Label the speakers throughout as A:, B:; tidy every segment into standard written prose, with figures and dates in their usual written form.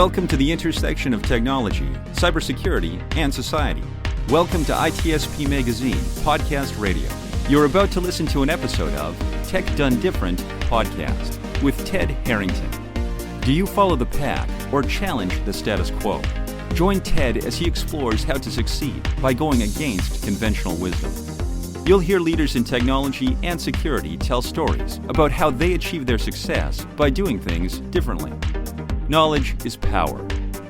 A: Welcome to the intersection of technology, cybersecurity, and society. Welcome to ITSP Magazine Podcast Radio. You're about to listen to an episode of Tech Done Different podcast with Ted Harrington. Do you follow the pack or challenge the status quo? Join Ted as he explores how to succeed by going against conventional wisdom. You'll hear leaders in technology and security tell stories about how they achieve their success by doing things differently. Knowledge is power.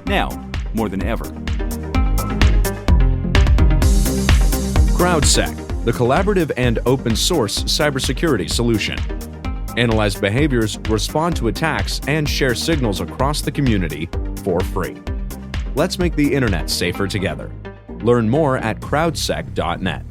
A: Now, more than ever.
B: CrowdSec, the collaborative and open source cybersecurity solution. Analyze behaviors, respond to attacks, and share signals across the community for free. Let's make the internet safer together. Learn more at crowdsec.net.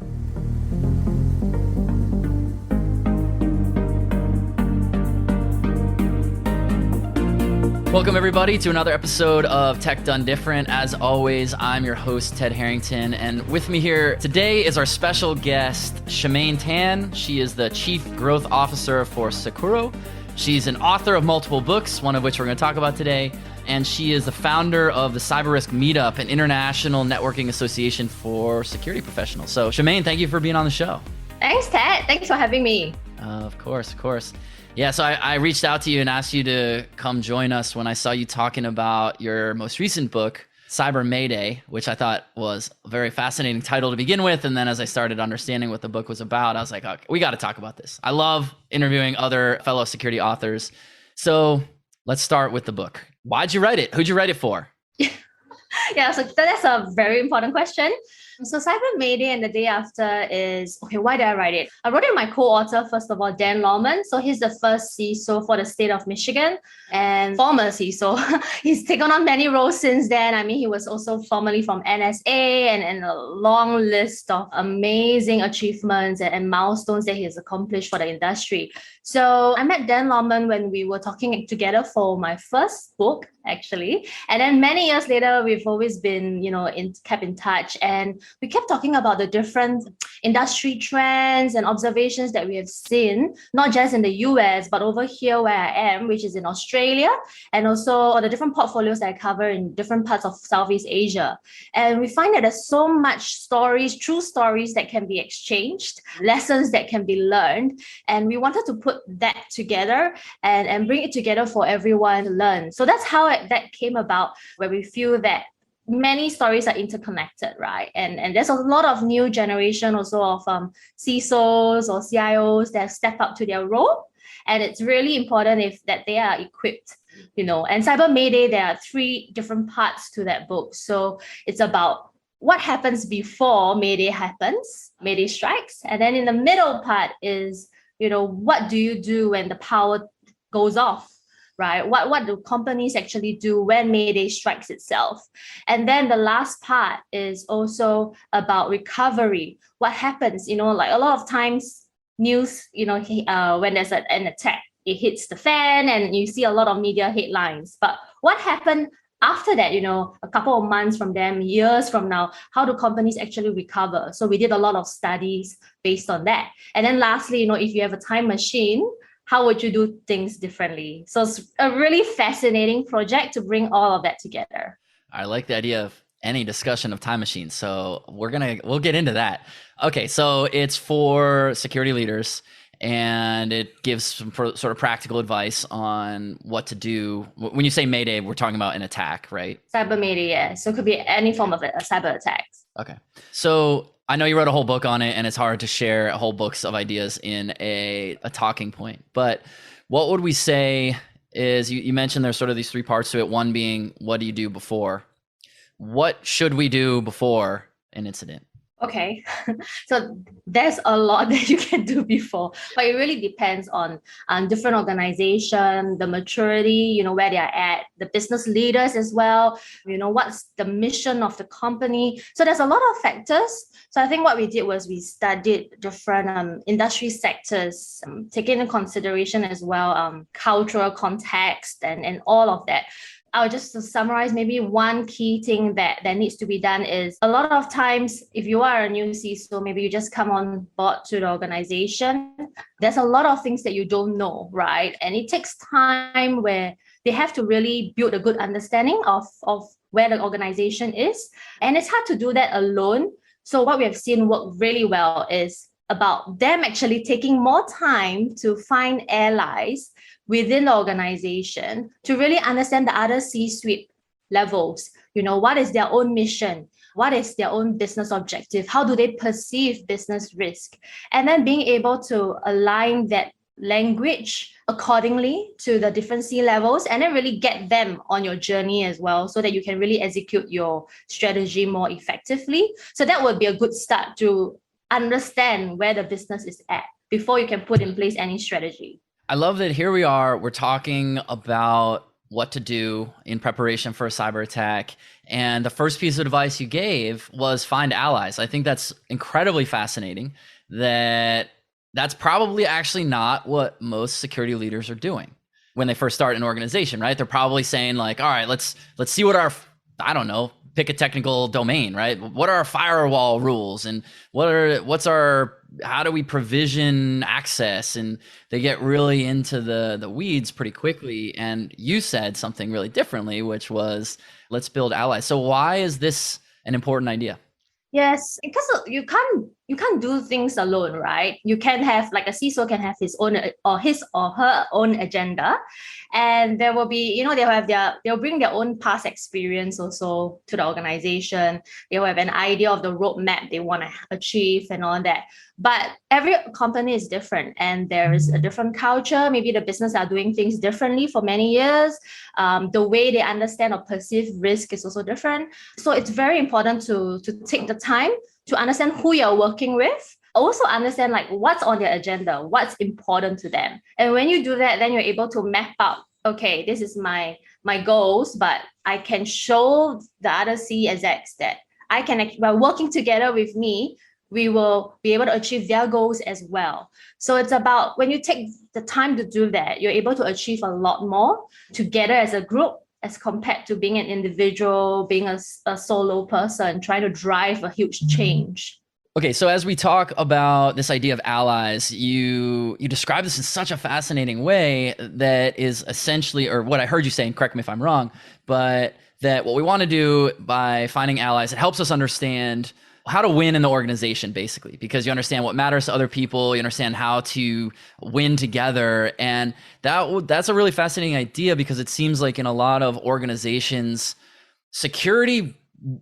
C: Welcome, everybody, to another episode of Tech Done Different. As always, I'm your host, Ted Harrington, and with me here today is our special guest, Shamane Tan. She is the Chief Growth Officer for Sekuro. She's an author of multiple books, one of which we're going to talk about today, and she is the founder of the Cyber Risk Meetup, an international networking association for security professionals. So, Shamane, thank you for being on the show.
D: Thanks, Ted. Thanks for having me.
C: Of course. Yeah, so I reached out to you and asked you to come join us when I saw you talking about your most recent book, Cyber Mayday, which I thought was a very fascinating title to begin with. And then as I started understanding what the book was about, I was like, okay, we got to talk about this. I love interviewing other fellow security authors. So let's start with the book. Why'd you write it? Who'd you write it for?
D: Yeah, so that's a very important question. So Cyber Mayday and the day after is, okay, why did I write it? I wrote it with my co-author, first of all, Dan Lawman. So he's the first CISO for the state of Michigan and former CISO. He's taken on many roles since then. I mean, he was also formerly from NSA and a long list of amazing achievements and milestones that he has accomplished for the industry. So I met Dan Lawman when we were talking together for my first book, actually. And then many years later, we've always been, kept in touch. And we kept talking about the different industry trends and observations that we have seen, not just in the US, but over here where I am, which is in Australia, and also the different portfolios that I cover in different parts of Southeast Asia. And we find that there's so much stories, true stories that can be exchanged, lessons that can be learned. And we wanted to put that together and bring it together for everyone to learn. So that's how that came about, where we feel that many stories are interconnected, right? And there's a lot of new generation also of CISOs or CIOs that step up to their role. And it's really important that they are equipped, And Cyber Mayday, there are 3 different parts to that book. So it's about what happens before Mayday happens, Mayday strikes. And then in the middle part is, what do you do when the power goes off? Right? What do companies actually do when Mayday strikes itself? And then the last part is also about recovery. What happens, like a lot of times news, when there's an attack, it hits the fan and you see a lot of media headlines. But what happened after that, a couple of months from them, years from now, how do companies actually recover? So we did a lot of studies based on that. And then lastly, if you have a time machine, how would you do things differently? So it's a really fascinating project to bring all of that together.
C: I like the idea of any discussion of time machines. So we'll get into that. Okay, so it's for security leaders and it gives some sort of practical advice on what to do. When you say Mayday, we're talking about an attack, right?
D: Cyber Mayday, yeah. So it could be any form of a cyber attack.
C: Okay. So I know you wrote a whole book on it and it's hard to share whole books of ideas in a talking point, but what would we say is, you mentioned there's sort of these 3 parts to it. One being, what do you do before? What should we do before an incident?
D: Okay, so there's a lot that you can do before, but it really depends on different organization, the maturity, where they are at, the business leaders as well, what's the mission of the company. So there's a lot of factors. So I think what we did was we studied different industry sectors, taking into consideration as well cultural context and all of that. I'll just summarize maybe one key thing that needs to be done is a lot of times, if you are a new CISO, maybe you just come on board to the organization, there's a lot of things that you don't know, right? And it takes time where they have to really build a good understanding of where the organization is. And it's hard to do that alone. So what we have seen work really well is about them actually taking more time to find allies within the organization to really understand the other C-suite levels. What is their own mission? What is their own business objective? How do they perceive business risk? And then being able to align that language accordingly to the different C levels, and then really get them on your journey as well, so that you can really execute your strategy more effectively. So that would be a good start to understand where the business is at before you can put in place any strategy.
C: I love that here we are, we're talking about what to do in preparation for a cyber attack. And the first piece of advice you gave was find allies. I think that's incredibly fascinating. That's probably actually not what most security leaders are doing when they first start an organization, right? They're probably saying like, all right, let's see what I don't know, pick a technical domain, right? What are our firewall rules, and how do we provision access? And they get really into the weeds pretty quickly. And you said something really differently, which was, let's build allies. So why is this an important idea?
D: Yes, because you can't do things alone, right? You can have, like, a CISO can have his or her own agenda, and there will be, they'll bring their own past experience also to the organization. They will have an idea of the roadmap they want to achieve and all that. But every company is different, and there is a different culture. Maybe the business are doing things differently for many years. The way they understand or perceive risk is also different. So it's very important to take the time to understand who you're working with. Also understand like what's on their agenda, what's important to them. And when you do that, then you're able to map out, okay, this is my goals, but I can show the other CSX that by working together with me, we will be able to achieve their goals as well. So it's about, when you take the time to do that, you're able to achieve a lot more together as a group, as compared to being an individual, being a solo person, trying to drive a huge change.
C: Okay, so as we talk about this idea of allies, you describe this in such a fascinating way that is essentially, or what I heard you saying, correct me if I'm wrong, but that what we want to do by finding allies, it helps us understand how to win in the organization, basically, because you understand what matters to other people, you understand how to win together. And that's a really fascinating idea, because it seems like in a lot of organizations, security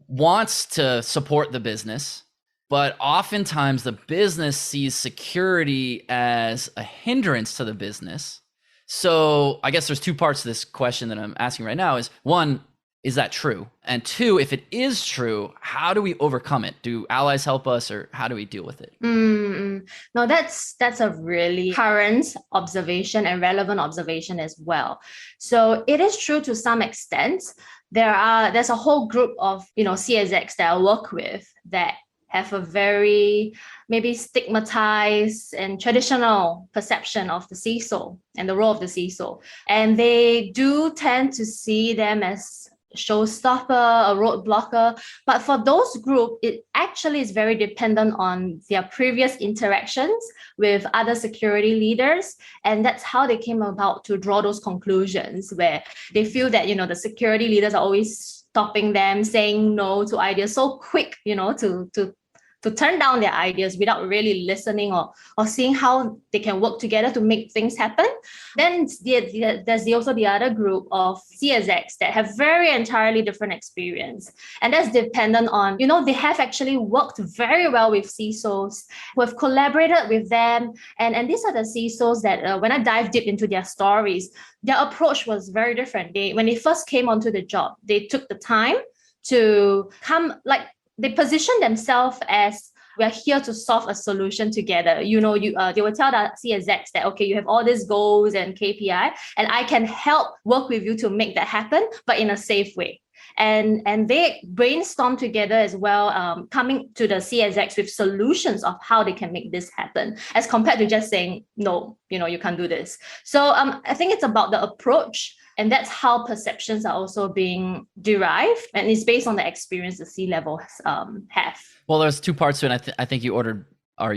C: wants to support the business, but oftentimes the business sees security as a hindrance to the business. So I guess there's two parts to this question that I'm asking right now. Is one, is that true? And two, if it is true, how do we overcome it? Do allies help us, or how do we deal with it?
D: No, that's a really current observation and relevant observation as well. So it is true to some extent. There's a whole group of CSX that I work with that have a very maybe stigmatized and traditional perception of the CISO and the role of the CISO. And they do tend to see them as showstopper, a roadblocker. But for those group, it actually is very dependent on their previous interactions with other security leaders. And that's how they came about to draw those conclusions, where they feel that, the security leaders are always stopping them, saying no to ideas so quick, to turn down their ideas without really listening or seeing how they can work together to make things happen. Then there's also the other group of CSX that have very entirely different experience. And that's dependent on, they have actually worked very well with CISOs, who have collaborated with them. And these are the CISOs that when I dive deep into their stories, their approach was very different. When they first came onto the job, they took the time to they position themselves as, we're here to solve a solution together. They will tell the CSX that, okay, you have all these goals and KPI, and I can help work with you to make that happen, but in a safe way. And they brainstorm together as well, coming to the CSX with solutions of how they can make this happen, as compared to just saying, no, you can't do this. So I think it's about the approach. And that's how perceptions are also being derived. And it's based on the experience the C-levels have. Well,
C: there's two parts to it. I think you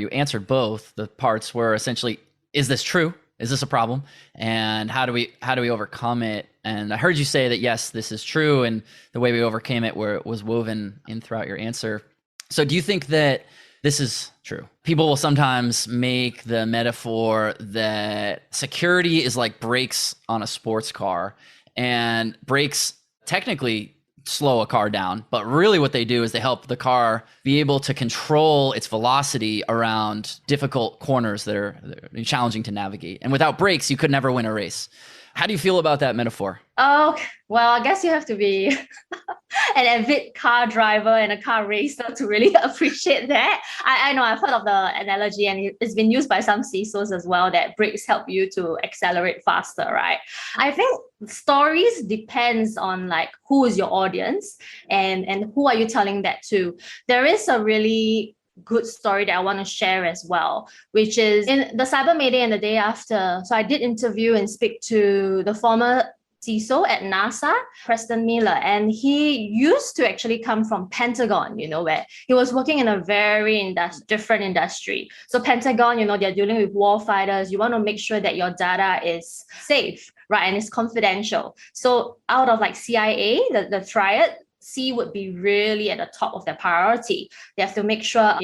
C: answered both. The parts were essentially, is this true? is this a problem? And how do we overcome it? And I heard you say that, yes, this is true. And the way we overcame it was woven in throughout your answer. So do you think that this is true? People will sometimes make the metaphor that security is like brakes on a sports car, and brakes technically slow a car down, but really what they do is they help the car be able to control its velocity around difficult corners that are challenging to navigate. And without brakes, you could never win a race. How do you feel about that metaphor?
D: Oh, well, I guess you have to be an avid car driver and a car racer to really appreciate that. I know I've heard of the analogy, and it's been used by some CISOs as well, that brakes help you to accelerate faster, right? I think stories depends on like who is your audience and who are you telling that to. There is a really good story that I want to share as well, which is in the Cyber Mayday and the day after. So I did interview and speak to the former CISO at NASA, Preston Miller, and he used to actually come from Pentagon, where he was working in a very different industry. So Pentagon, they're dealing with war fighters. You want to make sure that your data is safe, right? And it's confidential. So out of like CIA, the triad, C would be really at the top of their priority. They have to make sure,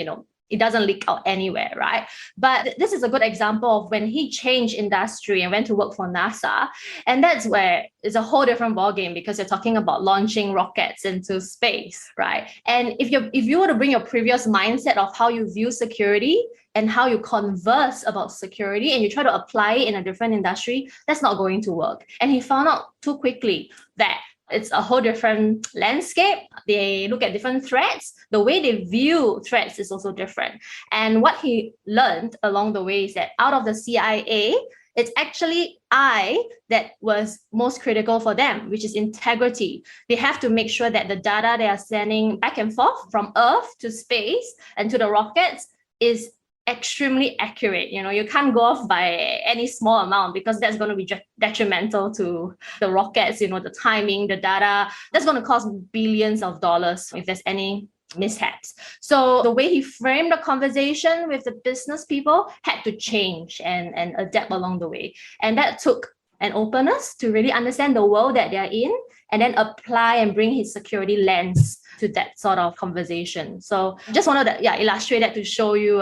D: it doesn't leak out anywhere, right? But this is a good example of when he changed industry and went to work for NASA. And that's where it's a whole different ballgame, because you're talking about launching rockets into space, right? And if you were to bring your previous mindset of how you view security and how you converse about security and you try to apply it in a different industry, that's not going to work. And he found out too quickly that it's a whole different landscape. They look at different threats. The way they view threats is also different. And what he learned along the way is that out of the CIA, it's actually I that was most critical for them, which is integrity. They have to make sure that the data they are sending back and forth from Earth to space and to the rockets is extremely accurate. You can't go off by any small amount, because that's going to be detrimental to the rockets, the timing, the data. That's going to cost billions of dollars if there's any mishaps. So the way he framed the conversation with the business people had to change and adapt along the way. And that took an openness to really understand the world that they're in, and then apply and bring his security lens to that sort of conversation. So just wanted to illustrate that to show you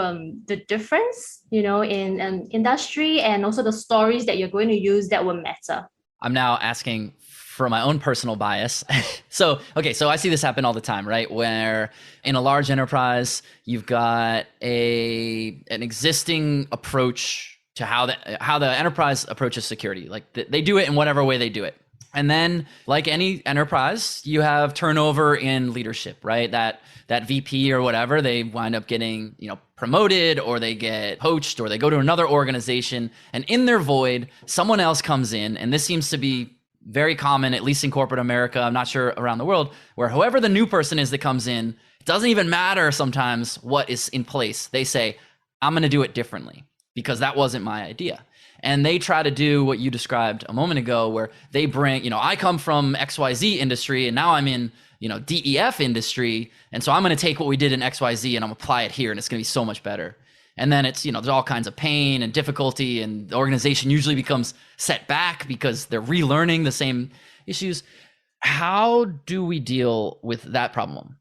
D: the difference, in industry, and also the stories that you're going to use that will matter.
C: I'm now asking for my own personal bias. So I see this happen all the time, right? Where in a large enterprise, you've got an existing approach to how the enterprise approaches security. Like they do it in whatever way they do it. And then, like any enterprise, you have turnover in leadership, right? That VP or whatever, they wind up getting, promoted, or they get poached, or they go to another organization. And in their void, someone else comes in. And this seems to be very common, at least in corporate America, I'm not sure around the world, where whoever the new person is that comes in, it doesn't even matter sometimes what is in place. They say, I'm going to do it differently because that wasn't my idea. And they try to do what you described a moment ago, where they bring, I come from XYZ industry and now I'm in, DEF industry. And so I'm going to take what we did in XYZ and I'm going to apply it here, and it's going to be so much better. And then it's, there's all kinds of pain and difficulty, and the organization usually becomes set back because they're relearning the same issues. How do we deal with that problem?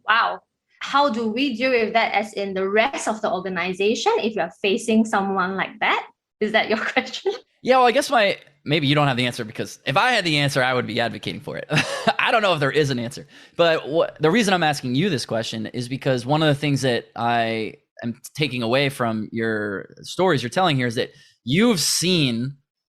D: Wow. How do we deal with that as in the rest of the organization if you're facing someone like that? Is that your question?
C: Yeah, well, I guess maybe you don't have the answer, because if I had the answer, I would be advocating for it. I don't know if there is an answer. But the reason I'm asking you this question is because one of the things that I am taking away from your stories you're telling here is that you've seen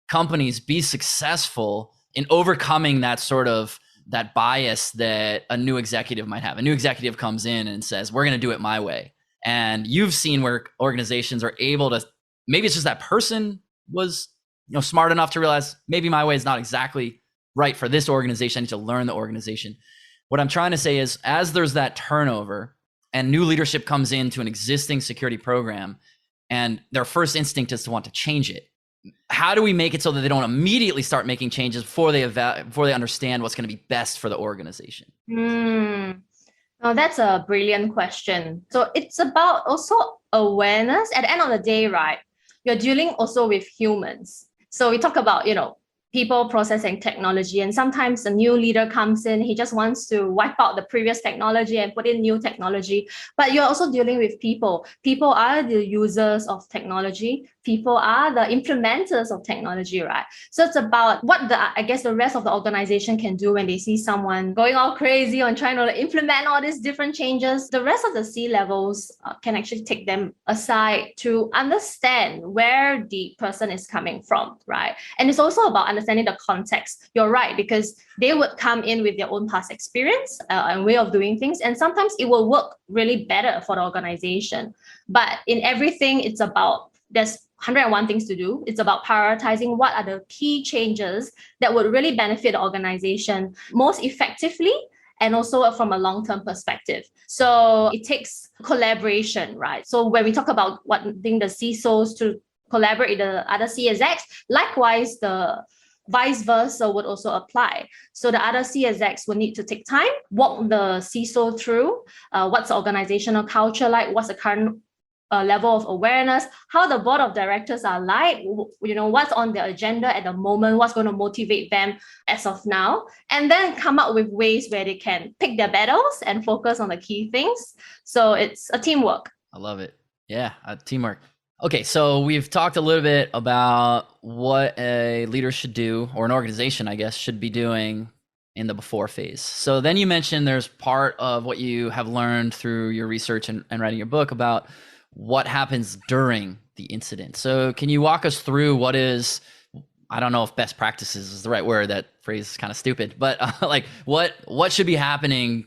C: companies be successful in overcoming that bias that a new executive might have. A new executive comes in and says, we're going to do it my way. And you've seen where organizations are able to, maybe it's just that person was smart enough to realize maybe my way is not exactly right for this organization. I need to learn the organization. What I'm trying to say is, as there's that turnover and new leadership comes into an existing security program, and their first instinct is to want to change it, how do we make it so that they don't immediately start making changes before they understand what's going to be best for the organization?
D: Oh, that's a brilliant question. So it's about also awareness. At the end of the day, right? you're dealing also with humans. So we talk about, people, process, and technology. And sometimes a new leader comes in, he just wants to wipe out the previous technology and put in new technology. But you're also dealing with people. People are the users of technology. People are the implementers of technology, right? So it's about what the rest of the organization can do when they see someone going all crazy on trying to implement all these different changes. The rest of the C-levels can actually take them aside to understand where the person is coming from, right? And it's also about understanding the context. You're right, because they would come in with their own past experience and way of doing things. And sometimes it will work really better for the organization. But in everything, it's about, there's 101 things to do. It's about prioritizing what are the key changes that would really benefit the organization most effectively and also from a long-term perspective. So it takes collaboration, right? So when we talk about wanting the CISOs to collaborate with the other C execs, likewise, the vice versa would also apply. So the other C execs will need to take time, walk the CISO through what's the organizational culture like, what's the current level of awareness, how the board of directors are like, what's on their agenda at the moment, what's going to motivate them as of now, and then come up with ways where they can pick their battles and focus on the key things. So it's a teamwork.
C: I love it. Yeah, teamwork. Okay, so we've talked a little bit about what a leader should do, or an organization, I guess, should be doing in the before phase. So then you mentioned there's part of what you have learned through your research and writing your book about what happens during the incident. So can you walk us through what is, I don't know if best practices is the right word, that phrase is kind of stupid, but like what should be happening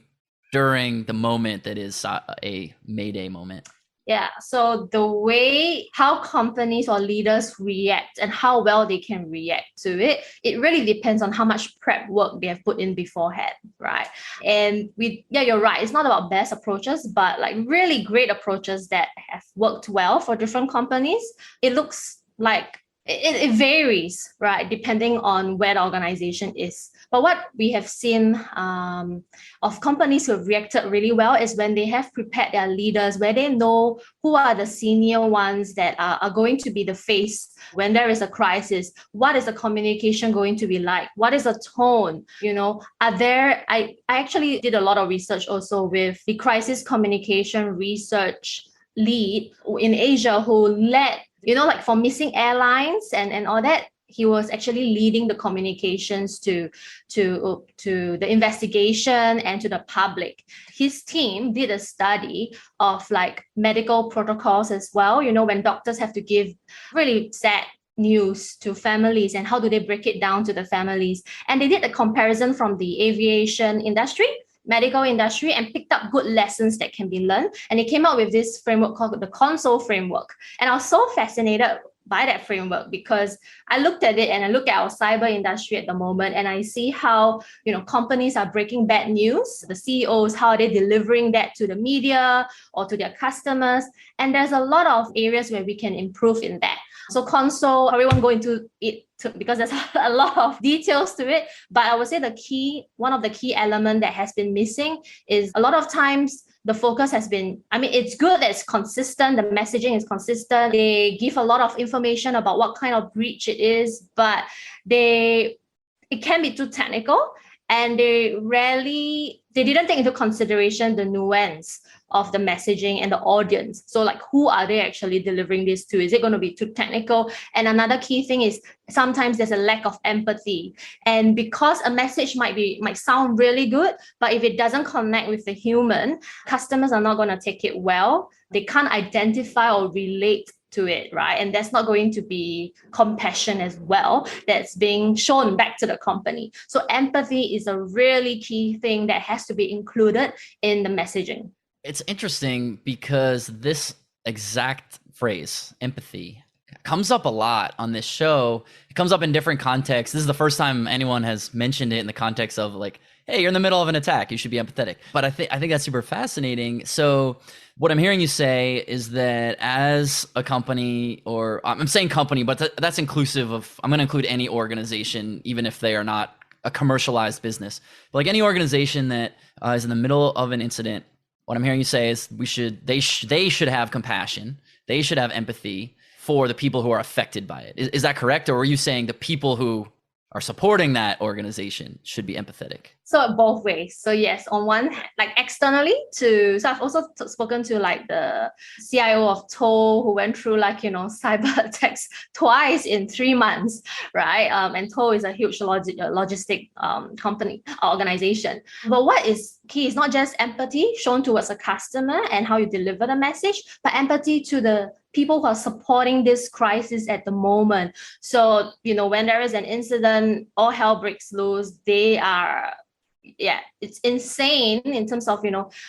C: during the moment that is a Mayday moment?
D: Yeah, so the way how companies or leaders react and how well they can react to it, it really depends on how much prep work they have put in beforehand, right? And you're right. It's not about best approaches, but like really great approaches that have worked well for different companies. It looks like it varies, right, depending on where the organization is. But what we have seen of companies who have reacted really well is when they have prepared their leaders, where they know who are the senior ones that are going to be the face when there is a crisis. What is the communication going to be like? What is the tone? I actually did a lot of research also with the crisis communication research lead in Asia who led, like for missing airlines and all that. He was actually leading the communications to the investigation and to the public. His team did a study of like medical protocols as well. When doctors have to give really sad news to families and how do they break it down to the families. And they did a comparison from the aviation industry, medical industry, and picked up good lessons that can be learned. And they came out with this framework called the console framework. And I was so fascinated by that framework because I looked at it and I look at our cyber industry at the moment and I see how, companies are breaking bad news, the CEOs, how are they delivering that to the media or to their customers. And there's a lot of areas where we can improve in that. So console, I won't go into it because there's a lot of details to it. But I would say one of the key elements that has been missing is a lot of times the focus has been, it's good that it's consistent. The messaging is consistent. They give a lot of information about what kind of breach it is, but it can be too technical. And they didn't take into consideration the nuance of the messaging and the audience. So like, who are they actually delivering this to? Is it going to be too technical? And another key thing is sometimes there's a lack of empathy. And because a message might sound really good, but if it doesn't connect with the human, customers are not going to take it well. They can't identify or relate to it, right? And that's not going to be compassion as well that's being shown back to the company. So empathy is a really key thing that has to be included in the messaging.
C: It's interesting because this exact phrase, empathy, comes up a lot on this show. It comes up in different contexts. This is the first time anyone has mentioned it in the context of like, hey, you're in the middle of an attack, you should be empathetic. But I think that's super fascinating. So what I'm hearing you say is that as a company, or I'm saying company, but that's inclusive of, I'm going to include any organization, even if they are not a commercialized business. But like any organization that is in the middle of an incident, what I'm hearing you say is they should have compassion. They should have empathy for the people who are affected by it. Is that correct? Or are you saying the people who are supporting that organization should be empathetic?
D: So both ways. So yes, on one hand, like externally so I've also spoken to like the CIO of Toll who went through like, cyber attacks twice in 3 months, right? And Toll is a huge logistic company, organization. But what is key is not just empathy shown towards a customer and how you deliver the message, but empathy to the people who are supporting this crisis at the moment. So, when there is an incident, all hell breaks loose, they are it's insane in terms of,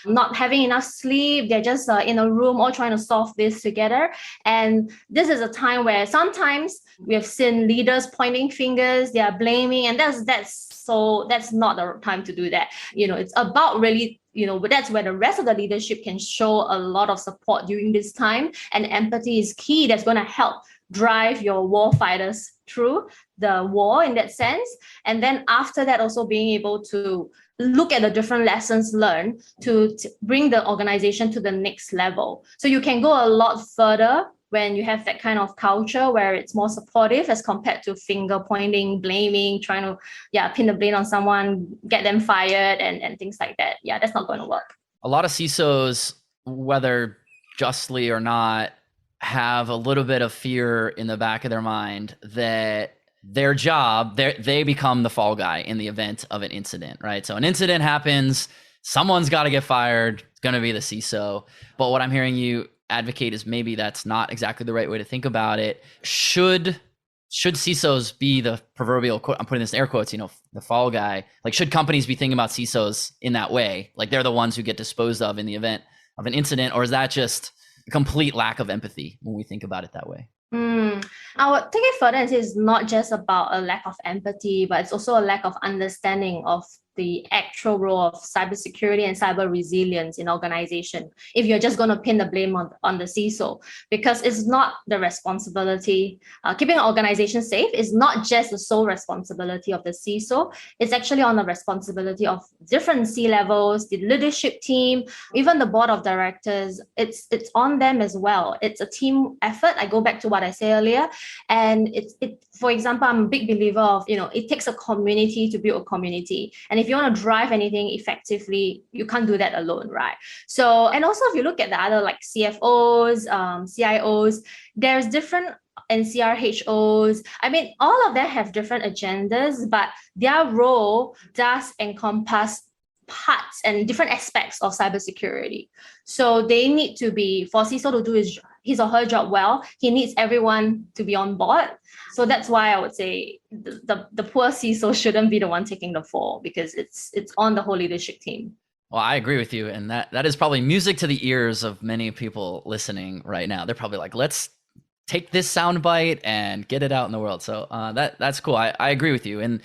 D: not having enough sleep. They're just in a room all trying to solve this together. And this is a time where sometimes we have seen leaders pointing fingers, they are blaming, and that's not the time to do that. It's about really, but that's where the rest of the leadership can show a lot of support during this time. And empathy is key. That's going to help drive your war fighters through the war in that sense. And then after that, also being able to look at the different lessons learned to bring the organization to the next level. So you can go a lot further when you have that kind of culture where it's more supportive as compared to finger pointing, blaming, trying to pin the blame on someone, get them fired and things like that. Yeah, that's not going to work.
C: A lot of CISOs, whether justly or not, have a little bit of fear in the back of their mind that their job, they become the fall guy in the event of an incident, right? So an incident happens, someone's got to get fired, it's going to be the CISO. But what I'm hearing you advocate is maybe that's not exactly the right way to think about it. Should CISOs be the proverbial, I'm putting this in air quotes, the fall guy? Like, should companies be thinking about CISOs in that way? Like they're the ones who get disposed of in the event of an incident, or is that just a complete lack of empathy when we think about it that way?
D: I would take it further and say it's not just about a lack of empathy, but it's also a lack of understanding of the actual role of cybersecurity and cyber resilience in organization. If you're just going to pin the blame on the CISO, because it's not the responsibility, keeping an organization safe is not just the sole responsibility of the CISO. It's actually on the responsibility of different C-levels, the leadership team, even the board of directors. It's on them as well. It's a team effort. I go back to what I said earlier. And for example, I'm a big believer of, it takes a community to build a community. And if you want to drive anything effectively, you can't do that alone, right? So, and also if you look at the other like CFOs, CIOs, there's different NCRHOs. I mean, all of them have different agendas, but their role does encompass parts and different aspects of cybersecurity. So they need to be, for CISO to do his or her job well, he needs everyone to be on board. So that's why I would say the poor CISO shouldn't be the one taking the fall, because it's on the whole leadership team.
C: Well, I agree with you. And that is probably music to the ears of many people listening right now. They're probably like, let's take this soundbite and get it out in the world. So that's cool. I agree with you. And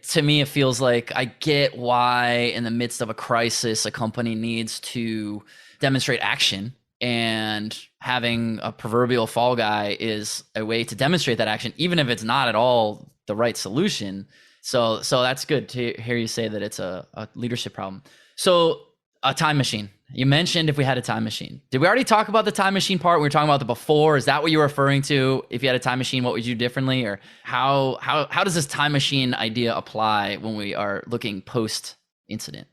C: to me, it feels like I get why in the midst of a crisis, a company needs to demonstrate action, and having a proverbial fall guy is a way to demonstrate that action, even if it's not at all the right solution. So that's good to hear you say that it's a leadership problem. So a time machine. You mentioned if we had a time machine. Did we already talk about the time machine part? We were talking about the before. Is that what you were referring to? If you had a time machine, what would you do differently? Or how does this time machine idea apply when we are looking post incident?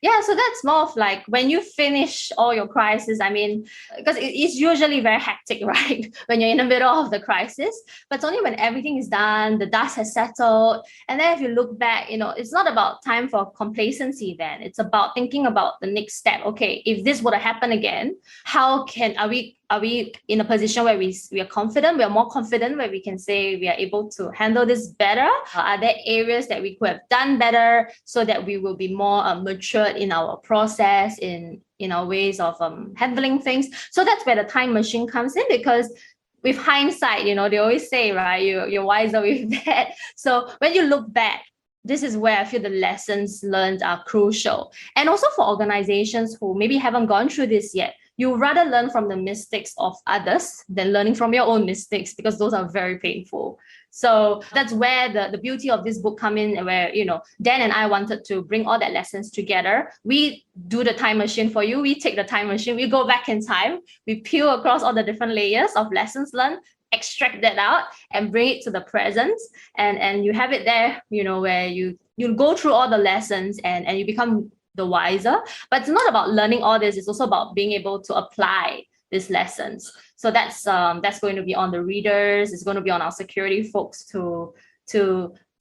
D: Yeah, so that's more of like when you finish all your crisis. I mean, because it's usually very hectic, right? When you're in the middle of the crisis, but it's only when everything is done, the dust has settled. And then if you look back, it's not about time for complacency then. It's about thinking about the next step. Okay, if this were to happen again, are we in a position where we are confident, we are more confident, where we can say we are able to handle this better? Are there areas that we could have done better so that we will be more matured in our process, in our ways of handling things? So that's where the time machine comes in, because with hindsight, they always say, right, you're wiser with that. So when you look back, this is where I feel the lessons learned are crucial. And also for organizations who maybe haven't gone through this yet, you rather learn from the mistakes of others than learning from your own mistakes, because those are very painful. So that's where the beauty of this book come in, where, Dan and I wanted to bring all that lessons together. We do the time machine for you. We take the time machine, we go back in time, we peel across all the different layers of lessons learned, extract that out and bring it to the present. And you have it there, where you go through all the lessons and you become the wiser. But it's not about learning all this. It's also about being able to apply these lessons. So that's going to be on the readers. It's going to be on our security folks to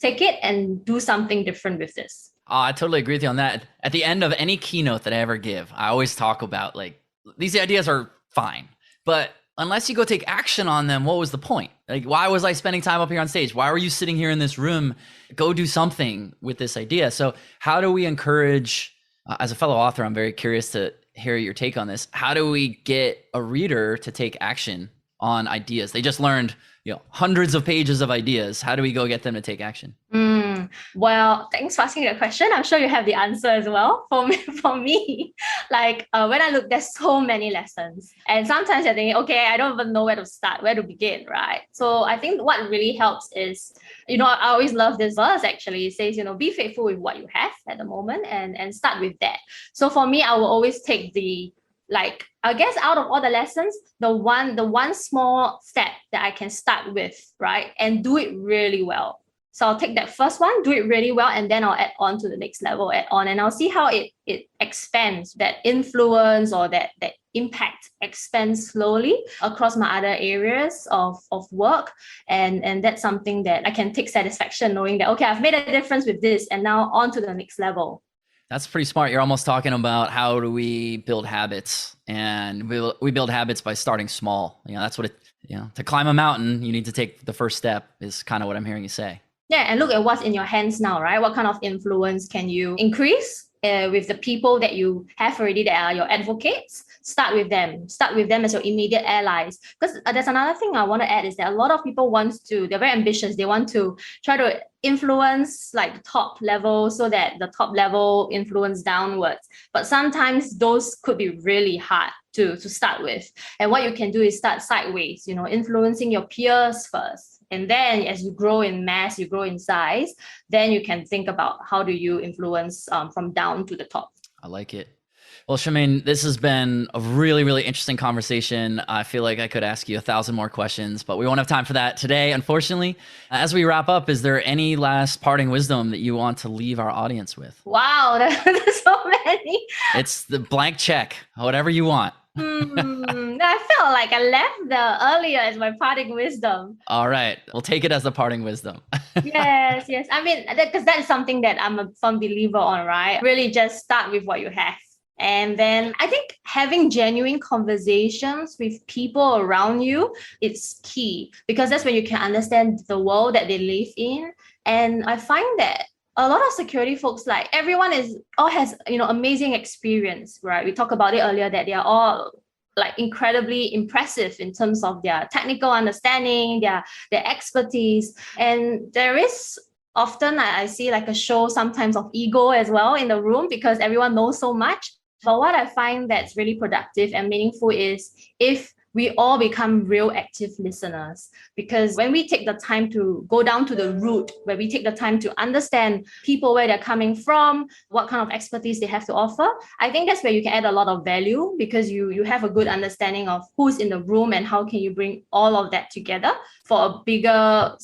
D: take it and do something different with this.
C: I totally agree with you on that. At the end of any keynote that I ever give, I always talk about these ideas are fine, but unless you go take action on them, what was the point? Why was I spending time up here on stage? Why were you sitting here in this room? Go do something with this idea. So how do we encourage, as a fellow author, I'm very curious to hear your take on this. How do we get a reader to take action on ideas? They just learned, hundreds of pages of ideas. How do we go get them to take action?
D: Well, thanks for asking that question. I'm sure you have the answer as well. For me, when I look, there's so many lessons. And sometimes you're thinking, okay, I don't even know where to start, where to begin, right? So I think what really helps is, I always love this verse actually. It says, be faithful with what you have at the moment and start with that. So for me, I will always take I guess out of all the lessons, the one small step that I can start with, right? And do it really well. So I'll take that first one, do it really well, and then I'll add on to the next level, and I'll see how it expands, that influence or that impact expands slowly across my other areas of work. And that's something that I can take satisfaction knowing that, okay, I've made a difference with this, and now on to the next level.
C: That's pretty smart. You're almost talking about how do we build habits, and we build habits by starting small. That's what to climb a mountain, you need to take the first step is kind of what I'm hearing you say.
D: Yeah, and look at what's in your hands now, right? What kind of influence can you increase with the people that you have already that are your advocates? Start with them. Start with them as your immediate allies. Because there's another thing I want to add is that a lot of people they're very ambitious. They want to try to influence the top level so that the top level influence downwards. But sometimes those could be really hard to start with. And what you can do is start sideways, influencing your peers first. And then as you grow in mass, you grow in size, then you can think about how do you influence from down to the top.
C: I like it. Well, Shamane, this has been a really, really interesting conversation. I feel like I could ask you 1,000 more questions, but we won't have time for that today, unfortunately. As we wrap up, is there any last parting wisdom that you want to leave our audience with?
D: Wow, there's so many.
C: It's the blank check, whatever you want.
D: I felt like I left the earlier as my parting wisdom.
C: All right. We'll take it as a parting wisdom.
D: Yes. I mean, because that's something that I'm a firm believer on, right? Really just start with what you have. And then I think having genuine conversations with people around you, it's key, because that's when you can understand the world that they live in. And I find that a lot of security folks, everyone has amazing experience, right? We talked about it earlier that they are all incredibly impressive in terms of their technical understanding, their expertise. And there is often I see a show sometimes of ego as well in the room because everyone knows so much. But what I find that's really productive and meaningful is if we all become real active listeners. Because when we take the time to go down to the root, where we take the time to understand people, where they're coming from, what kind of expertise they have to offer, I think that's where you can add a lot of value, because you have a good understanding of who's in the room and how can you bring all of that together for a bigger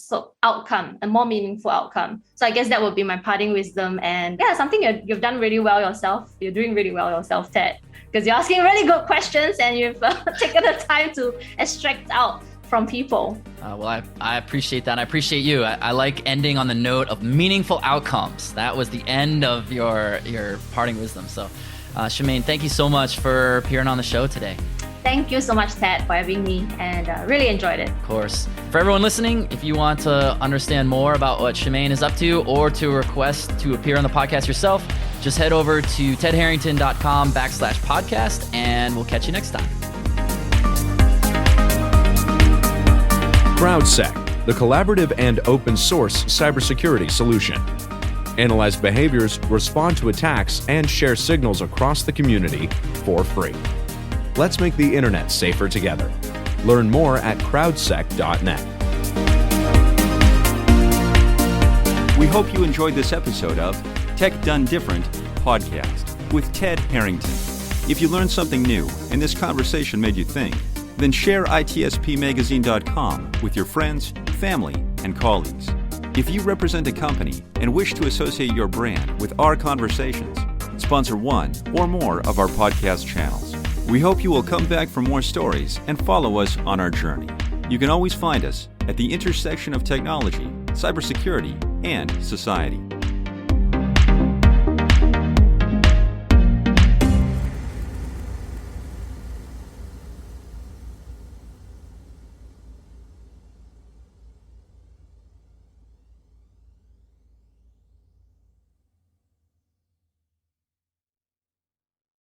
D: outcome, a more meaningful outcome. So I guess that would be my parting wisdom. And yeah, something you've done really well yourself. You're doing really well yourself, Ted, because you're asking really good questions and you've taken the time to extract out from people.
C: Well, I appreciate that. I appreciate you. I like ending on the note of meaningful outcomes. That was the end of your parting wisdom. So, Shamane, thank you so much for appearing on the show today.
D: Thank you so much, Ted, for having me, and really enjoyed it.
C: Of course. For everyone listening, if you want to understand more about what Shamane is up to or to request to appear on the podcast yourself, just head over to tedharrington.com/podcast, and we'll catch you next time.
B: CrowdSec, the collaborative and open source cybersecurity solution. Analyze behaviors, respond to attacks, and share signals across the community for free. Let's make the internet safer together. Learn more at crowdsec.net.
A: We hope you enjoyed this episode of Tech Done Different podcast with Ted Harrington. If you learned something new and this conversation made you think, then share itspmagazine.com with your friends, family, and colleagues. If you represent a company and wish to associate your brand with our conversations, sponsor one or more of our podcast channels. We hope you will come back for more stories and follow us on our journey. You can always find us at the intersection of technology, cybersecurity, and society.